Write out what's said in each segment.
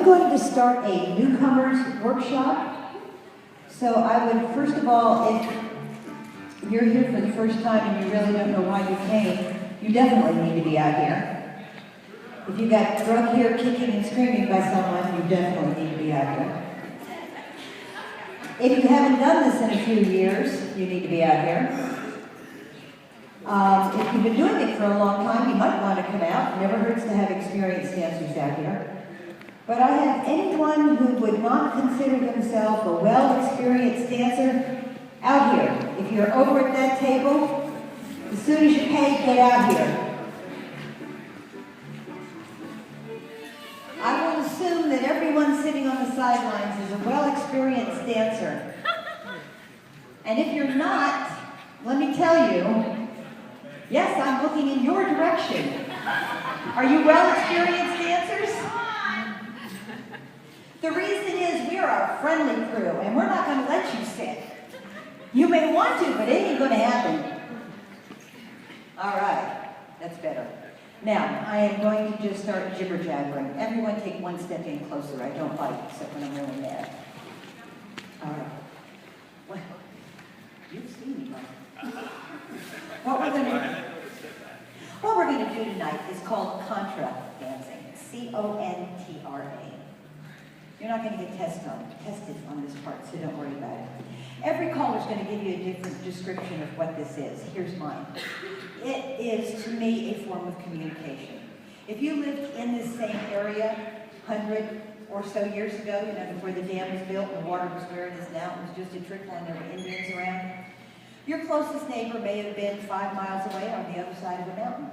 going to start a Newcomers workshop. So I would, first of all, if you're here for the first time and you really don't know why you came, you definitely need to be out here. If you got drug here kicking and screaming by someone, you definitely need to be out here. If you haven't done this in a few years, you need to be out here. If you've been doing it for a long time, you might want to come out. It never hurts to have experienced dancers out here. But I have anyone who would not consider themselves a well-experienced dancer out here. If you're over at that table, as soon as you pay, get out here. I will assume that everyone sitting on the sidelines is a well-experienced dancer. And if you're not, let me tell you, yes, I'm looking in your direction. Are you well-experienced dancers? The reason is we're a friendly crew, and we're not going to let you sit. You may want to, but it ain't going to happen. All right, that's better. Now, I am going to just start jibber-jabbering. Everyone take one step in closer. I don't bite, except when I'm really mad. All right. Well, you've seen me, right? What we're going to do tonight is called contra dancing. C-O-N-T-R-A. You're not going to get tested on this part, so don't worry about it. Every caller is going to give you a different description of what this is. Here's mine. It is, to me, a form of communication. If you lived in this same area 100 or so years ago, you know, before the dam was built and the water was where it is now, it was just a trickle and there were Indians around, your closest neighbor may have been 5 miles away on the other side of a mountain.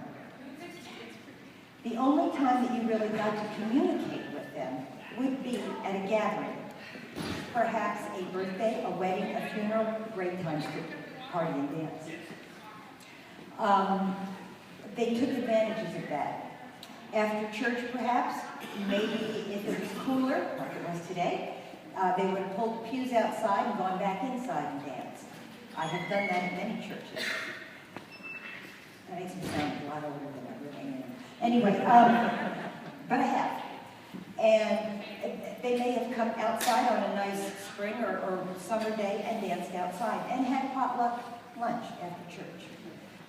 The only time that you really got to communicate with them would be at a gathering. Perhaps a birthday, a wedding, a funeral, great times to party and dance. They took advantages of that. After church, perhaps, maybe if it was cooler, like it was today, they would have pulled the pews outside and gone back inside and danced. I have done that in many churches. That makes me sound a lot older than I really am. Anyway, but I have. And they may have come outside on a nice spring or summer day and danced outside and had potluck lunch after church.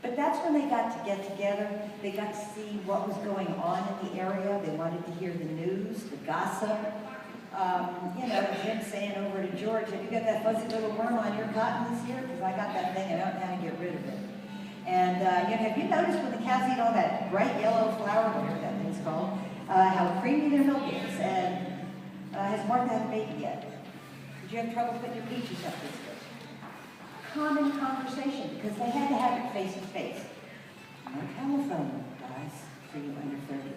But that's when they got to get together. They got to see what was going on in the area. They wanted to hear the news, the gossip. You know, Jim saying over to George, have you got that fuzzy little worm on your cotton this year? Because I got that thing and I don't know how to get rid of it. And you know, have you noticed when the cows eat all that bright yellow flour, whatever that thing's called, how creamy their milk is? And has Martha had a baby yet? Did you have trouble putting your peaches up this week? Common conversation, because they had to have it face to face. No telephone, guys, for you under 30.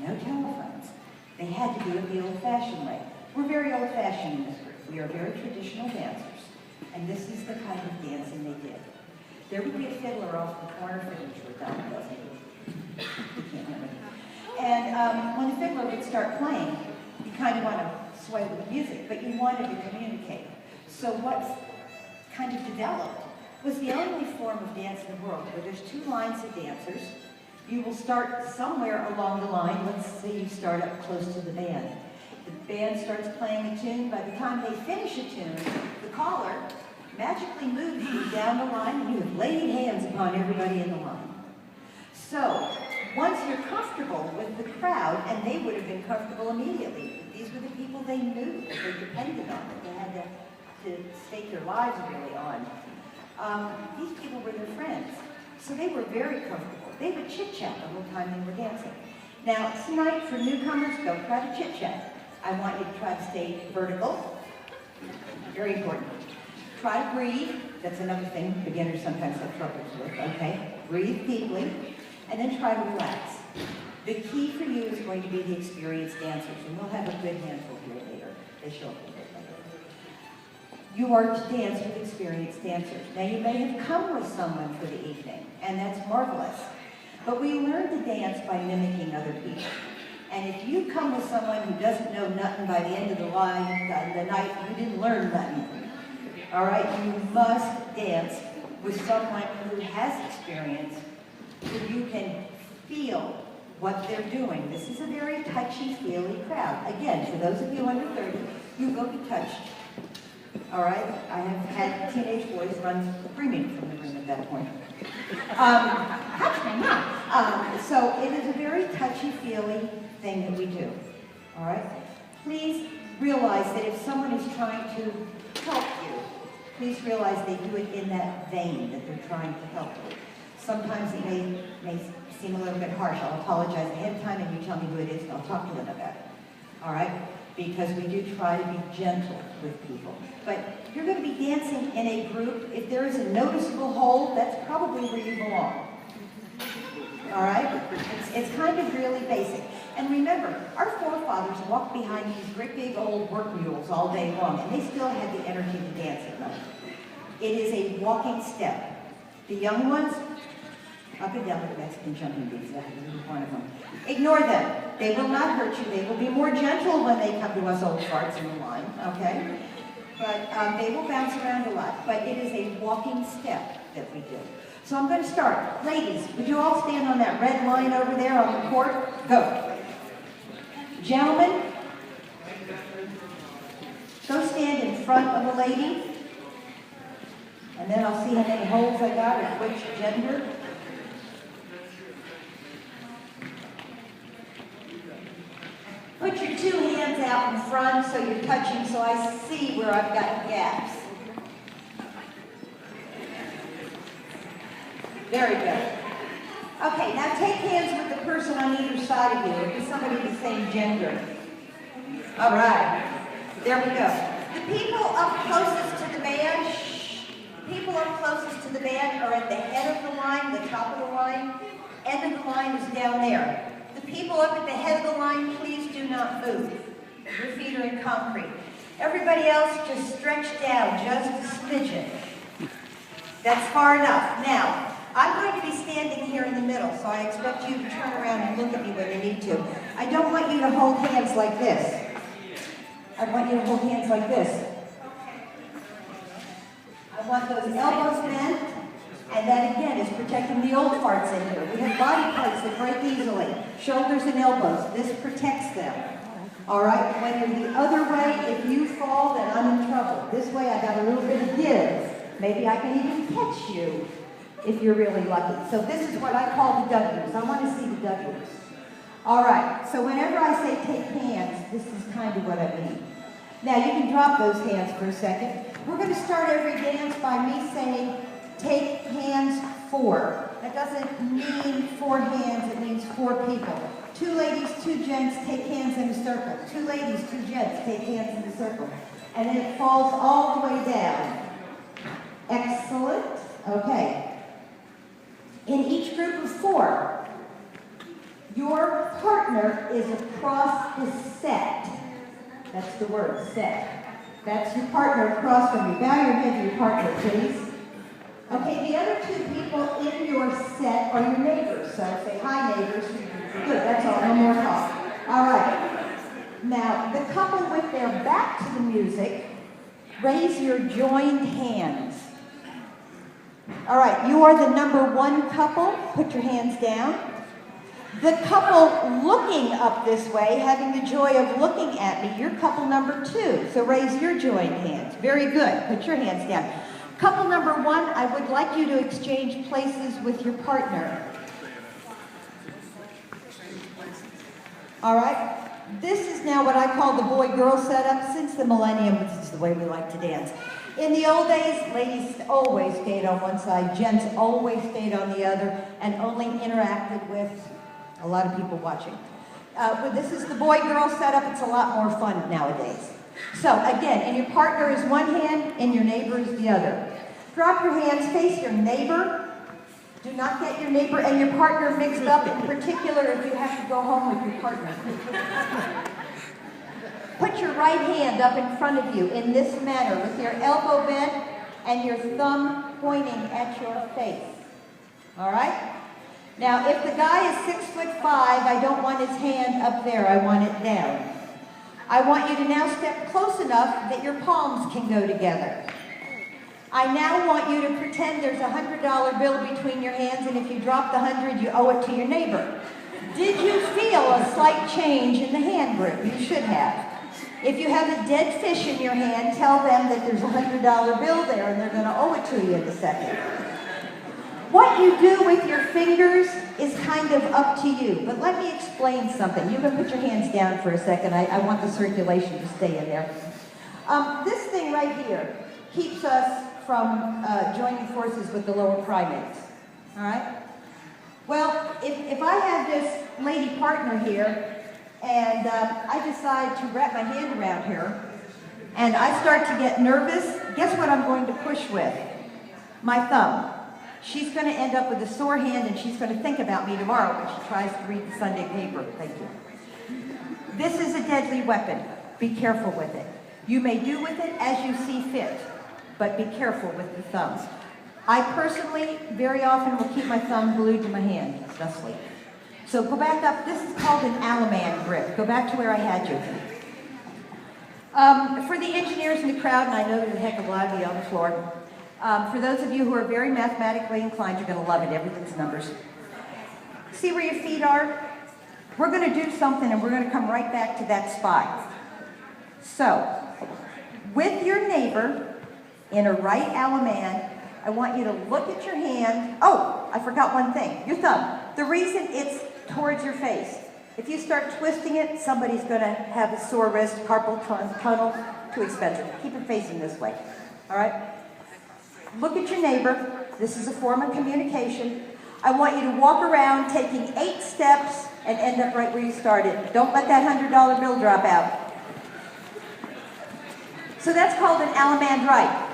No telephones. They had to do it the old-fashioned way. We're very old-fashioned in this group. We are very traditional dancers, and this is the kind of dancing they did. There would be a fiddler off the corner, which we're done, doesn't he? You can't hear me. And when the fiddler would start playing, you kind of want to sway with the music, but you wanted to communicate. So what's kind of developed was the only form of dance in the world where there's two lines of dancers. You will start somewhere along the line. Let's say you start up close to the band. The band starts playing a tune. By the time they finish a tune, the caller magically moves you down the line and you have laid hands upon everybody in the line. So once you're comfortable with the crowd, and they would have been comfortable immediately. These were the people they knew, that they depended on, that they had to stake their lives really on. These people were their friends, so they were very comfortable. They would chit-chat the whole time they were dancing. Now, tonight, for newcomers, don't try to chit-chat. I want you to try to stay vertical. Very important. Try to breathe. That's another thing beginners sometimes have troubles with, okay? Breathe deeply, and then try to relax. The key for you is going to be the experienced dancers, and we'll have a good handful here later. They show up a bit later. You are to dance with experienced dancers. Now, you may have come with someone for the evening, and that's marvelous. But we learn to dance by mimicking other people. And if you come with someone who doesn't know nothing by the end of the line, the night, you didn't learn nothing. All right, you must dance with someone who has experience, who you can feel what they're doing. This is a very touchy-feely crowd. Again, for those of you under 30, you will be touched. All right? I have had teenage boys run screaming from the room at that point. Touch me not. So it is a very touchy-feely thing that we do. All right? Please realize that if someone is trying to help you, please realize they do it in that vein that they're trying to help you. Sometimes it may seem a little bit harsh. I'll apologize ahead of time and you tell me who it is and I'll talk to them about it. All right? Because we do try to be gentle with people. But you're going to be dancing in a group. If there is a noticeable hole, that's probably where you belong. All right? It's kind of really basic. And remember, our forefathers walked behind these great big old work mules all day long, and they still had the energy to dance at night. It is a walking step. The young ones, up and down the Mexican jumping beats, that is one of them. Ignore them. They will not hurt you. They will be more gentle when they come to us old farts in the line, okay? But they will bounce around a lot. But it is a walking step that we do. So I'm going to start. Ladies, would you all stand on that red line over there on the court? Go. Gentlemen, go stand in front of a lady. And then I'll see how many holes I got and which gender. Put your two hands out in front so you're touching so I see where I've got gaps. Very good. Okay, now take hands with the person on either side of you. It'll be somebody of the same gender. All right. There we go. The people up closest to the band, people up closest to the band are at the head of the line, the top of the line. End of the line is down there. The people up at the head of the line, please do not move. Your feet are in concrete. Everybody else, just stretch down just a smidgen. That's far enough. Now, I'm going to be standing here in the middle, so I expect you to turn around and look at me when you need to. I don't want you to hold hands like this. I want you to hold hands like this. I want those elbows bent, and that again is protecting the old parts in here. We have body parts that break easily. Shoulders and elbows. This protects them. All right? When you're the other way, if you fall, then I'm in trouble. This way I got a little bit of give. Maybe I can even catch you if you're really lucky. So this is what I call the W's. I want to see the W's. All right. So whenever I say take hands, this is kind of what I mean. Now you can drop those hands for a second. We're going to start every dance by me saying take hands 4. That doesn't mean 4 hands, it means 4 people. 2 ladies, 2 gents, take hands in a circle. 2 ladies, 2 gents, take hands in a circle. And then it falls all the way down. Excellent. Okay. In each group of 4, your partner is across the set. That's the word, set. That's your partner across from you. Bow your head to your partner, please. Okay, the other 2 people in your set are your neighbors. So say, hi, neighbors. Good, that's all. No more talk. All right. Now, the couple with their back to the music, raise your joined hands. All right, you are the number 1 couple. Put your hands down. The couple looking up this way, having the joy of looking at me, you're couple number 2. So raise your joined hands. Very good. Put your hands down. Couple number 1, I would like you to exchange places with your partner. All right? This is now what I call the boy-girl setup. Since the millennium, this is the way we like to dance. In the old days, ladies always stayed on one side, gents always stayed on the other, and only interacted with a lot of people watching. This is the boy-girl setup. It's a lot more fun nowadays. So again, and your partner is one hand, and your neighbor is the other. Drop your hands, face your neighbor. Do not get your neighbor and your partner mixed up, in particular if you have to go home with your partner. Put your right hand up in front of you in this manner with your elbow bent and your thumb pointing at your face. All right? Now, if the guy is 6'5", I don't want his hand up there. I want it down. I want you to now step close enough that your palms can go together. I now want you to pretend there's a $100 bill between your hands, and if you drop the 100, you owe it to your neighbor. Did you feel a slight change in the hand grip? You should have. If you have a dead fish in your hand, tell them that there's a $100 bill there and they're going to owe it to you in a second. What you do with your fingers is kind of up to you, but let me explain something. You can put your hands down for a second. I want the circulation to stay in there. This thing right here keeps us from joining forces with the lower primates, all right? Well, if I have this lady partner here, and I decide to wrap my hand around her, and I start to get nervous, guess what I'm going to push with? My thumb. She's going to end up with a sore hand, and she's going to think about me tomorrow when she tries to read the Sunday paper. Thank you. This is a deadly weapon. Be careful with it. You may do with it as you see fit, but be careful with the thumb. I personally, very often, will keep my thumb glued to my hand, thusly. So go back up. This is called an Alaman grip. Go back to where I had you. For the engineers in the crowd, and I know there's a heck of a lot of you on the floor, for those of you who are very mathematically inclined, you're going to love it. Everything's numbers. See where your feet are? We're going to do something, and we're going to come right back to that spot. So, with your neighbor in a right Alaman, I want you to look at your hand. Oh, I forgot one thing. Your thumb. The reason it's towards your face. If you start twisting it, somebody's going to have a sore wrist, carpal tunnel, too expensive. Keep it facing this way. All right? Look at your neighbor. This is a form of communication. I want you to walk around taking 8 steps and end up right where you started. Don't let that $100 bill drop out. So that's called an Alaman right.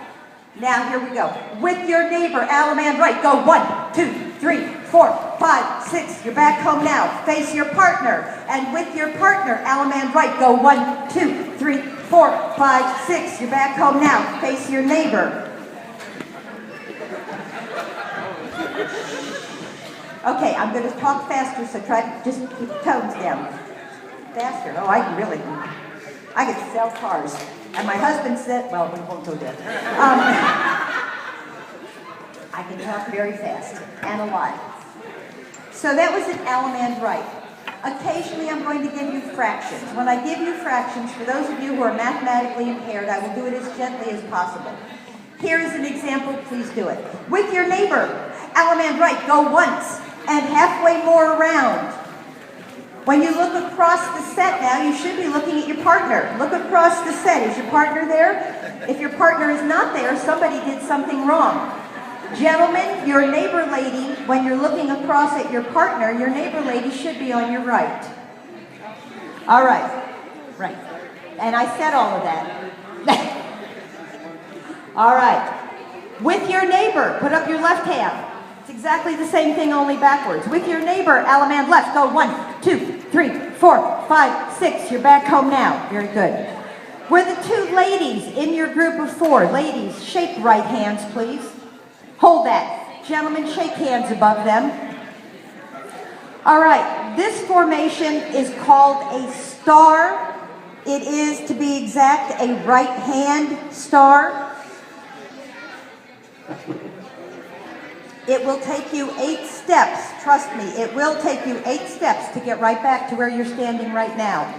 Now, here we go. With your neighbor, Alaman right. Go 1, 2, 3, 4, 5, 6. You're back home now. Face your partner. And with your partner, Alaman right. Go 1, 2, 3, 4, 5, 6. You're back home now. Face your neighbor. Okay, I'm going to talk faster, so try to just keep the tones down. Faster. Oh, I could sell cars. And my husband said, well, we won't go there. I can talk very fast and a lot. So that was an Alaman right. Occasionally I'm going to give you fractions. When I give you fractions, for those of you who are mathematically impaired, I will do it as gently as possible. Here is an example, please do it. With your neighbor, Alaman right, go once and halfway more around. When you look across the set now, you should be looking at your partner. Look across the set. Is your partner there? If your partner is not there, somebody did something wrong. Gentlemen, your neighbor lady, when you're looking across at your partner, your neighbor lady should be on your right. All right. Right. And I said all of that. All right. With your neighbor, put up your left hand. It's exactly the same thing, only backwards. With your neighbor, Alaman left. Go 1, 2, 3, 4, 5, 6. You're back home now. Very good. Were the 2 ladies in your group of 4? Ladies, shake right hands, please. Hold that. Gentlemen, shake hands above them. All right. This formation is called a star. It is, to be exact, a right hand star. It will take you 8 steps. Trust me, it will take you 8 steps to get right back to where you're standing right now.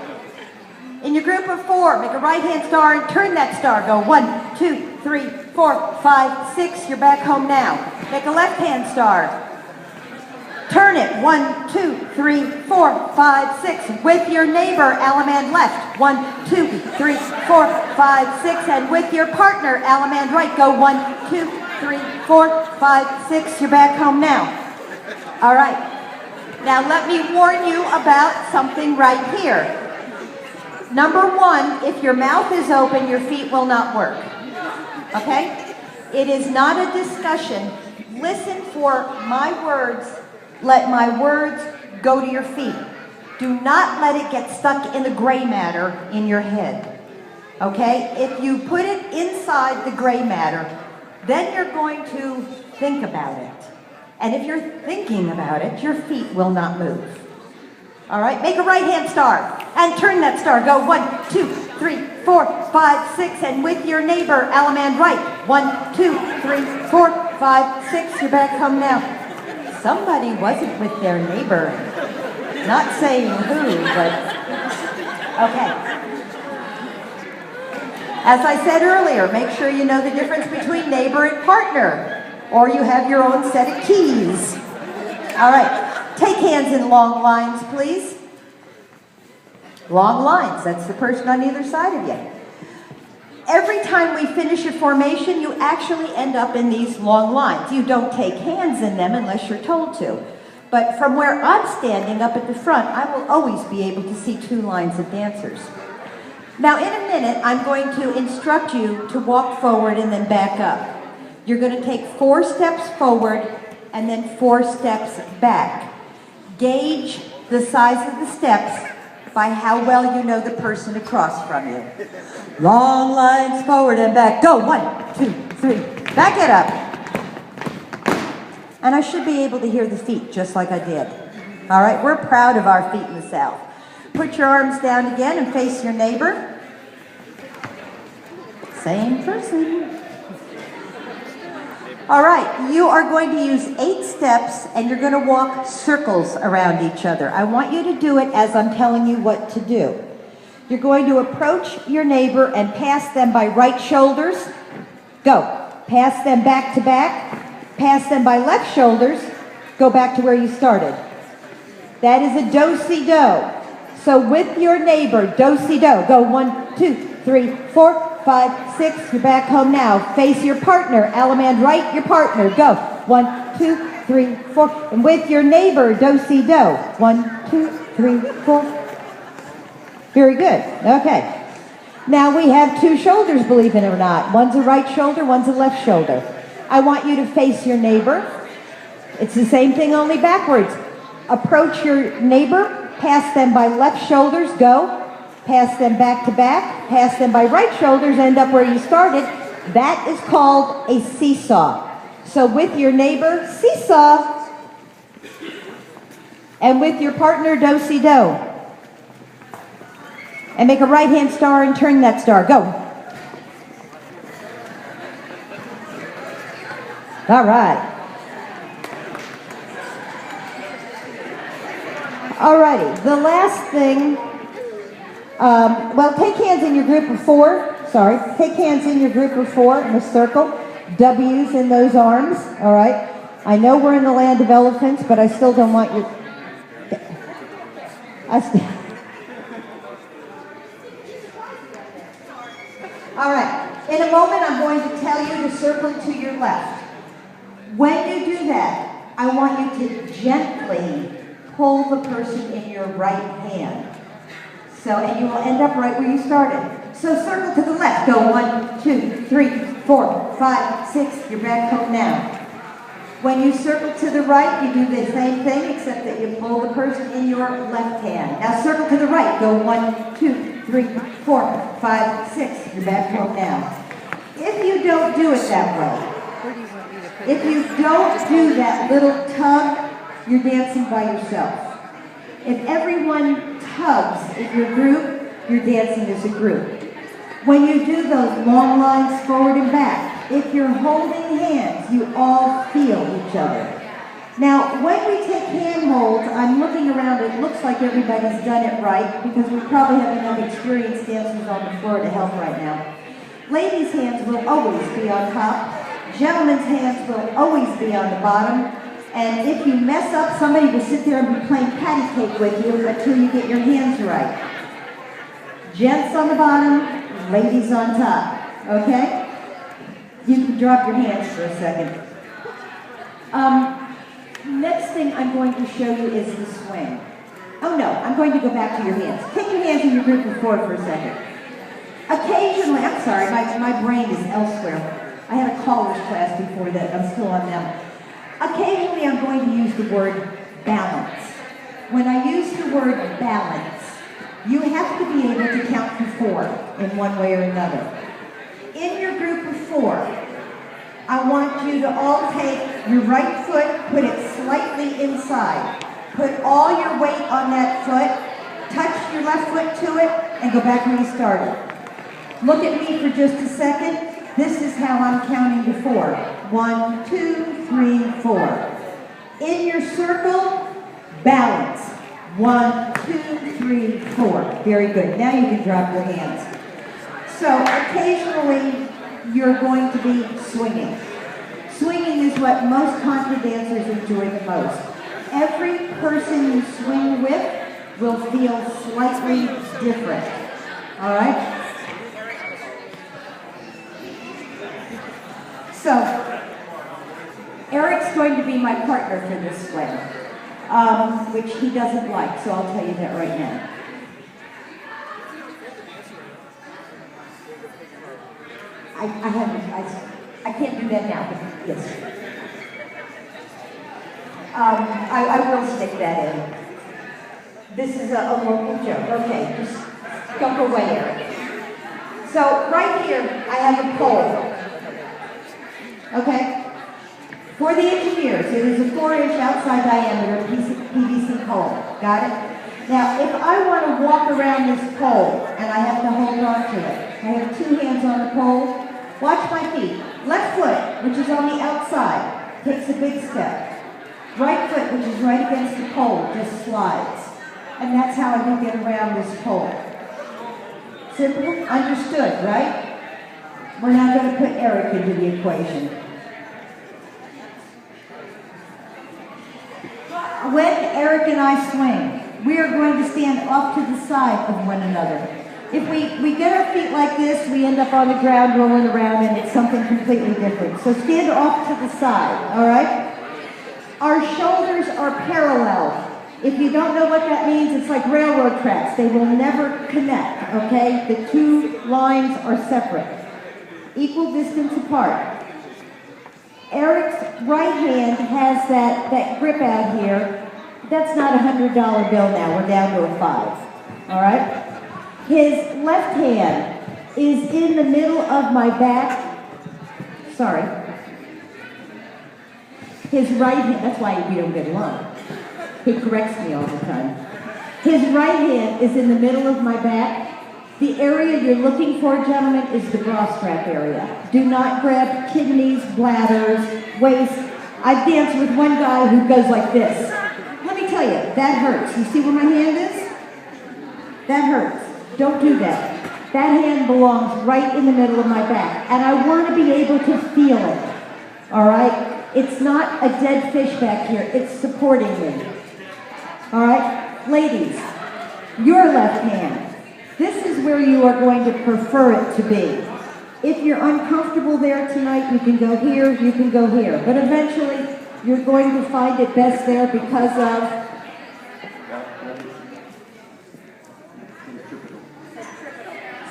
In your group of 4, make a right-hand star and turn that star. Go 1, 2, 3, 4, 5, 6. You're back home now. Make a left-hand star. Turn it. 1, 2, 3, 4, 5, 6. With your neighbor, Alaman left. 1, 2, 3, 4, 5, 6. And with your partner, Alaman right. Go 1, 2, 3, 4, 5, 6. You're back home now. All right. Now let me warn you about something right here. Number 1, if your mouth is open, your feet will not work. Okay? It is not a discussion. Listen for my words. Let my words go to your feet. Do not let it get stuck in the gray matter in your head. Okay? If you put it inside the gray matter, then you're going to think about it. And if you're thinking about it, your feet will not move. All right? Make a right-hand star and turn that star. Go 1, 2, 3, 4, 5, 6. And with your neighbor, Alaman right. 1, 2, 3, 4, 5, 6. You're back home now. Somebody wasn't with their neighbor. Not saying who, but okay. As I said earlier, make sure you know the difference between neighbor and partner, or you have your own set of keys. All right, take hands in long lines, please. Long lines, that's the person on either side of you. Every time we finish a formation, you actually end up in these long lines. You don't take hands in them unless you're told to. But from where I'm standing up at the front, I will always be able to see two lines of dancers. Now, in a minute, I'm going to instruct you to walk forward and then back up. You're going to take 4 steps forward and then 4 steps back. Gauge the size of the steps by how well you know the person across from you. Long lines forward and back. Go. 1, 2, 3. Back it up. And I should be able to hear the feet just like I did. All right, we're proud of our feet in the South. Put your arms down again and face your neighbor. Same person. All right, you are going to use 8 steps and you're going to walk circles around each other. I want you to do it as I'm telling you what to do. You're going to approach your neighbor and pass them by right shoulders. Go. Pass them back to back. Pass them by left shoulders. Go back to where you started. That is a do-si-do. So with your neighbor, do-si-do. Go 1, 2, 3, 4, 5, 6. You're back home now. Face your partner. Allemande right, your partner. Go. 1, 2, 3, 4. And with your neighbor, do-si-do. 1, 2, 3, 4. Very good. Okay. Now we have 2 shoulders, believe it or not. One's a right shoulder, one's a left shoulder. I want you to face your neighbor. It's the same thing, only backwards. Approach your neighbor, pass them by left shoulders, go. Pass them back to back, pass them by right shoulders, end up where you started. That is called a seesaw. So with your neighbor, seesaw. And with your partner, do-si-do. And make a right-hand star and turn that star. Go. All right. All righty. The last thing, well, take hands in your group of 4. Sorry. Take hands in your group of 4 in a circle. W's in those arms. All right. I know we're in the land of elephants, but I still don't want you... All right, in a moment I'm going to tell you to circle to your left. When you do that, I want you to gently pull the person in your right hand. And you will end up right where you started. So circle to the left. Go 1, 2, 3, 4, 5, 6. You're back home now. When you circle to the right, you do the same thing, except that you pull the person in your left hand. Now circle to the right. Go 1, 2, 3, 4, 5, 6. You're back home now. If you don't do it that way, if you don't do that little tug, you're dancing by yourself. If everyone tugs in your group, you're dancing as a group. When you do those long lines forward and back, if you're holding hands, you all feel each other. Now, when we take hand holds, I'm looking around, it looks like everybody's done it right, because we probably have enough experienced dancers on the floor to help right now. Ladies' hands will always be on top. Gentlemen's hands will always be on the bottom. And if you mess up, somebody will sit there and be playing patty cake with you until you get your hands right. Gents on the bottom, ladies on top. Okay? You can drop your hands for a second. Next thing I'm going to show you is the swing. Oh no, I'm going to go back to your hands. Take your hands in your group of 4 for a second. Occasionally, I'm sorry, my brain is elsewhere. I had a college class before that, I'm still on them. Occasionally I'm going to use the word balance. When I use the word balance, you have to be able to count to 4 in one way or another. In your group of 4, I want you to all take your right foot, put it slightly inside. Put all your weight on that foot, touch your left foot to it, and go back where you started. Look at me for just a second. This is how I'm counting to 4. 1, 2, 3, 4. In your circle, balance. 1, 2, 3, 4. Very good. Now you can drop your hands. So occasionally you're going to be swinging. Swinging is what most contra dancers enjoy the most. Every person you swing with will feel slightly different. All right? So, Eric's going to be my partner for this swing, which he doesn't like, so I'll tell you that right now. I can't do that now, but yes. I will stick that in. This is a local joke. Okay, just don't go away, Eric. So right here, I have a pole. Okay? For the engineers, it is a 4-inch outside diameter PVC pole. Got it? Now, if I want to walk around this pole and I have to hold on to it, I have 2 hands on the pole. Watch my feet. Left foot, which is on the outside, takes a big step. Right foot, which is right against the pole, just slides. And that's how I can get around this pole. Simple? Understood, right? We're not going to put Eric into the equation. When Eric and I swing, we are going to stand off to the side of one another. If we get our feet like this, we end up on the ground rolling around and it's something completely different. So stand off to the side, all right? Our shoulders are parallel. If you don't know what that means, it's like railroad tracks. They will never connect, okay? The 2 lines are separate. Equal distance apart. Eric's right hand has that grip out here. That's not a $100 bill now. We're down to a 5, all right? His left hand is in the middle of my back. Sorry. His right hand, that's why we don't get along. He corrects me all the time. His right hand is in the middle of my back. The area you're looking for, gentlemen, is the bra strap area. Do not grab kidneys, bladders, waist. I've danced with one guy who goes like this. Let me tell you, that hurts. You see where my hand is? That hurts. Don't do that. That hand belongs right in the middle of my back. And I want to be able to feel it. All right? It's not a dead fish back here. It's supporting me. All right? Ladies, your left hand. This is where you are going to prefer it to be. If you're uncomfortable there tonight, you can go here, you can go here. But eventually, you're going to find it best there because of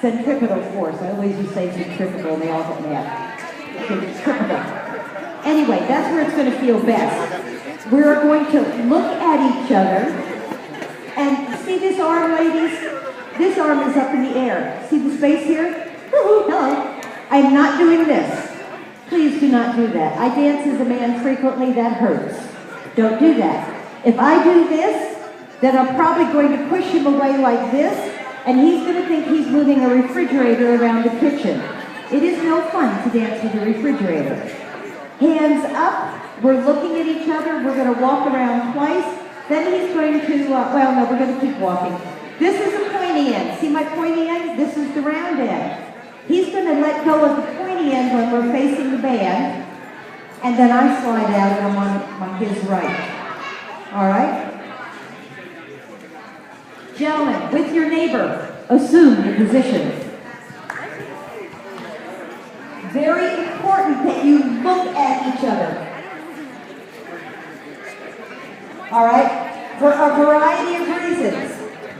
centripetal force. I always used to say centripetal, and they all get mad. Centripetal. Anyway, that's where it's going to feel best. We're going to look at each other, and see this arm, ladies? This arm is up in the air. See the space here? Hello. I am not doing this. Please do not do that. I dance as a man frequently. That hurts. Don't do that. If I do this, then I'm probably going to push him away like this, and he's going to think he's moving a refrigerator around the kitchen. It is no fun to dance with a refrigerator. Hands up. We're looking at each other. We're going to walk around twice. Then he's going to, well, no, we're going to keep walking. This is a pointy end. See my pointy end? This is the round end. He's going to let go of the pointy end when we're facing the band, and then I slide out and I'm on his right. All right? Gentlemen, with your neighbor, assume your position. Very important that you look at each other. All right? For a variety of reasons.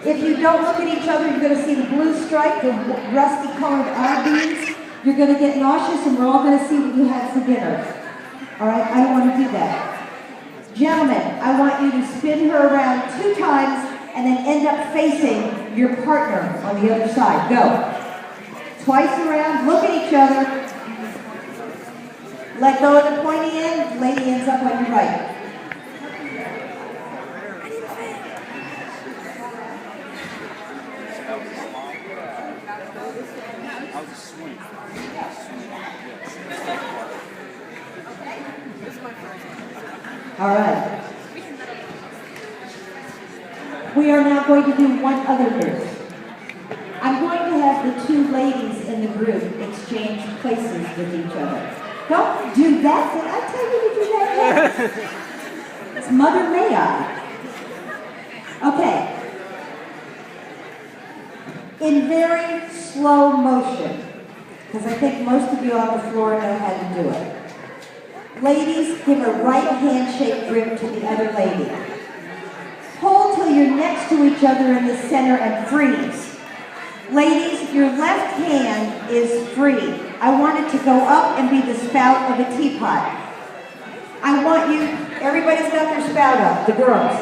If you don't look at each other, you're going to see the blue stripe, the rusty colored I-beams. You're going to get nauseous, and we're all going to see what you had for dinner. All right? I don't want to do that. Gentlemen, I want you to spin her around 2 times and then end up facing your partner on the other side. Go. Twice around, look at each other. Let go of the pointy end, lady ends up on your right. All right. We are now going to do one other group. I'm going to have the two ladies in the group exchange places with each other. Don't do that. Did I tell you to do that yet? It's Mother May I. Okay. In very slow motion, because I think most of you on the floor know how to do it. Ladies, give a right handshake grip to the other lady. Hold till you're next to each other in the center and freeze. Ladies, your left hand is free. I want it to go up and be the spout of a teapot. I want you, everybody's got their spout up, the girls.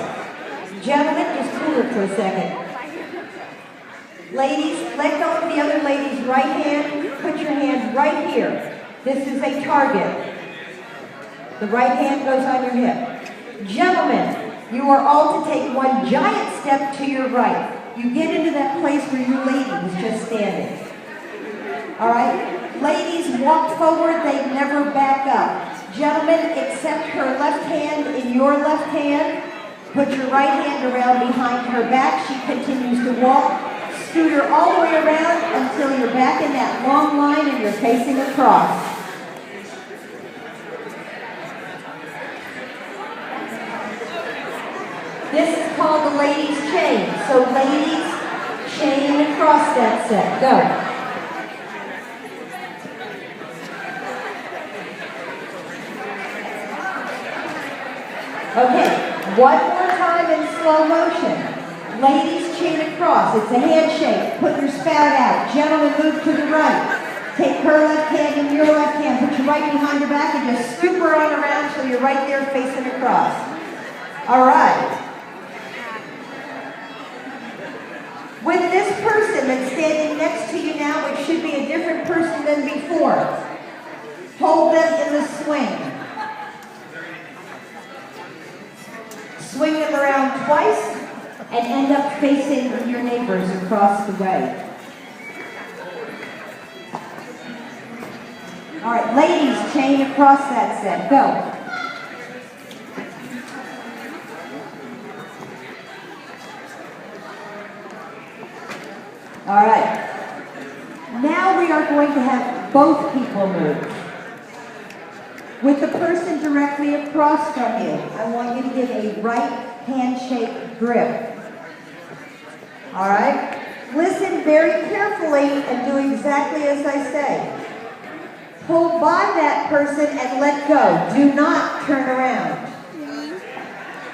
Gentlemen, just cool it for a second. Ladies, let go of the other lady's right hand. Put your hands right here. This is a target. The right hand goes on your hip. Gentlemen, you are all to take one giant step to your right. You get into that place where your lady was just standing. All right? Ladies, walk forward. They never back up. Gentlemen, accept her left hand in your left hand. Put your right hand around behind her back. She continues to walk. Scoot her all the way around until you're back in that long line and you're facing across. This is called the ladies' chain. So ladies, chain across that set. Go. Okay, one more time in slow motion. Ladies, chain across. It's a handshake. Put your spout out. Gentlemen, move to the right. Take her left hand and your left hand. Put your right behind your back and just scoop her on around until you're right there facing across. All right. With this person that's standing next to you now, which should be a different person than before, hold them in the swing. Swing them around twice and end up facing your neighbors across the way. All right, ladies, chain across that set. Go. All right. Now we are going to have both people move. With the person directly across from you, I want you to give a right handshake grip. All right? Listen very carefully and do exactly as I say. Pull by that person and let go. Do not turn around.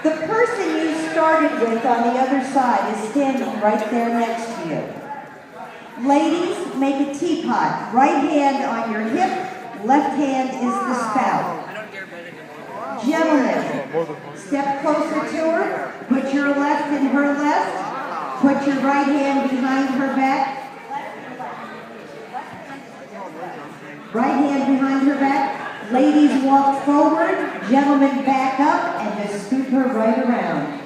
The person you started with on the other side is standing right there next to you. Ladies, make a teapot. Right hand on your hip, left hand is the spout. Gentlemen, step closer to her. Put your left in her left. Put your right hand behind her back. Right hand behind her back. Ladies, walk forward. Gentlemen, back up and just scoop her right around.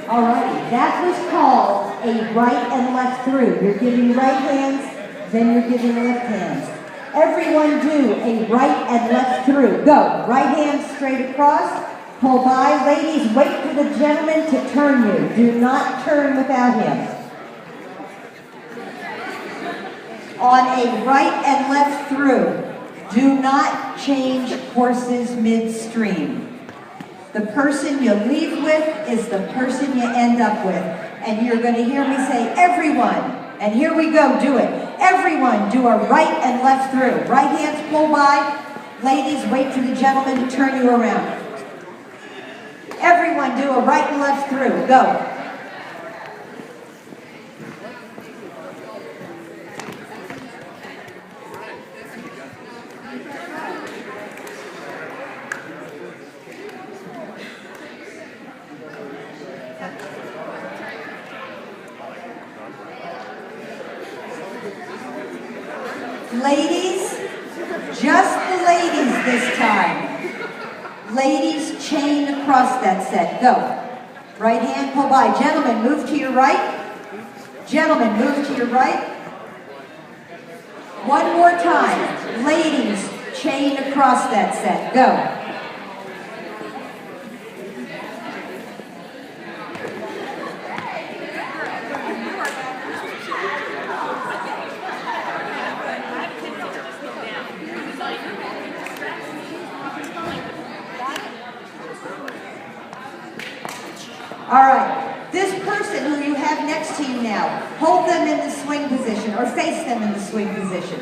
Alrighty, that was called a right and left through. You're giving right hands, then you're giving left hands. Everyone do a right and left through. Go. Right hand straight across. Pull by. Ladies, wait for the gentleman to turn you. Do not turn without him. On a right and left through, do not change horses midstream. The person you leave with is the person you end up with. And you're going to hear me say, everyone, and here we go, do it. Everyone do a right and left through. Right hands pull by. Ladies, wait for the gentleman to turn you around. Everyone do a right and left through. Go. Ladies, just the ladies this time. Ladies, chain across that set. Go. Right hand, pull by. Gentlemen, move to your right. Gentlemen, move to your right. One more time. Ladies, chain across that set. Go. All right, this person who you have next to you now, hold them in the swing position or face them in the swing position.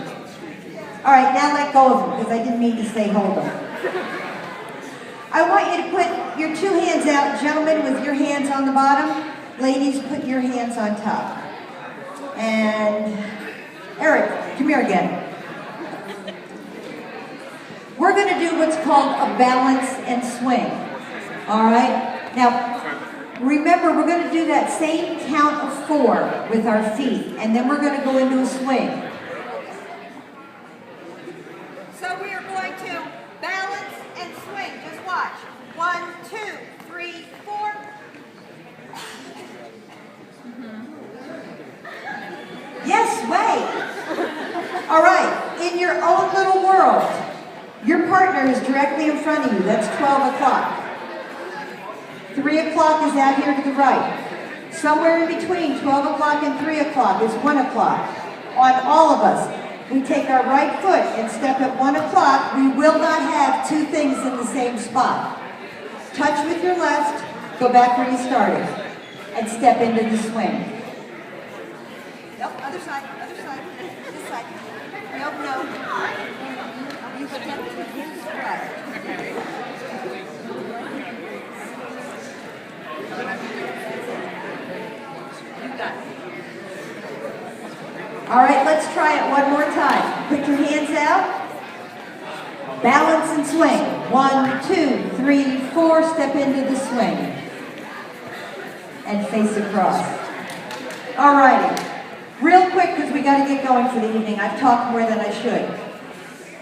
All right, now let go of them because I didn't mean to say hold them. I want you to put your two hands out, gentlemen, with your hands on the bottom. Ladies, put your hands on top. And Eric, come here again. We're going to do what's called a balance and swing. All right? Now, remember, we're going to do that same count of 4 with our feet, and then we're going to go into a swing. So we are going to balance and swing. Just watch. 1, 2, 3, 4. Yes, way. All right, in your own little world, your partner is directly in front of you. That's 12 o'clock. 3 o'clock is out here to the right. Somewhere in between 12 o'clock and 3 o'clock is 1 o'clock. On all of us, we take our right foot and step at 1 o'clock. We will not have two things in the same spot. Touch with your left, go back where you started, and step into the swing. Nope, other side, this side. Nope, no. You step with his right. All right, let's try it one more time. Put your hands out. Balance and swing. 1, 2, 3, 4. Step into the swing. And face across. All righty. Real quick, because we got to get going for the evening. I've talked more than I should.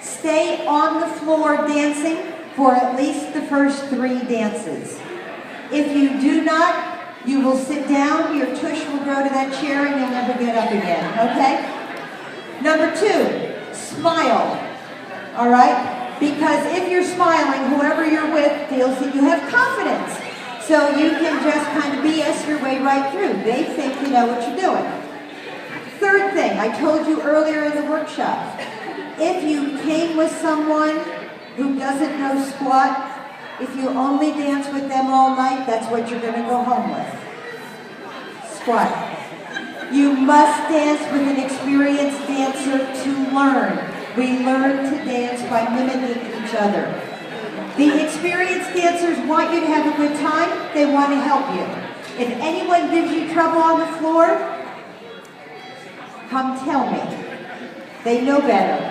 Stay on the floor dancing for at least the first 3 dances. If you do not, you will sit down, your tush will grow to that chair, and you'll never get up again, okay? Number 2, smile, all right? Because if you're smiling, whoever you're with feels that you have confidence. So you can just kind of BS your way right through. They think you know what you're doing. Third thing, I told you earlier in the workshop, if you came with someone who doesn't know squat, if you only dance with them all night, that's what you're going to go home with. Squat. You must dance with an experienced dancer to learn. We learn to dance by mimicking each other. The experienced dancers want you to have a good time. They want to help you. If anyone gives you trouble on the floor, come tell me. They know better.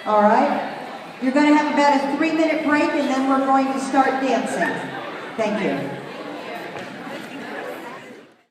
All right? You're going to have about a 3-minute break, and then we're going to start dancing. Thank you.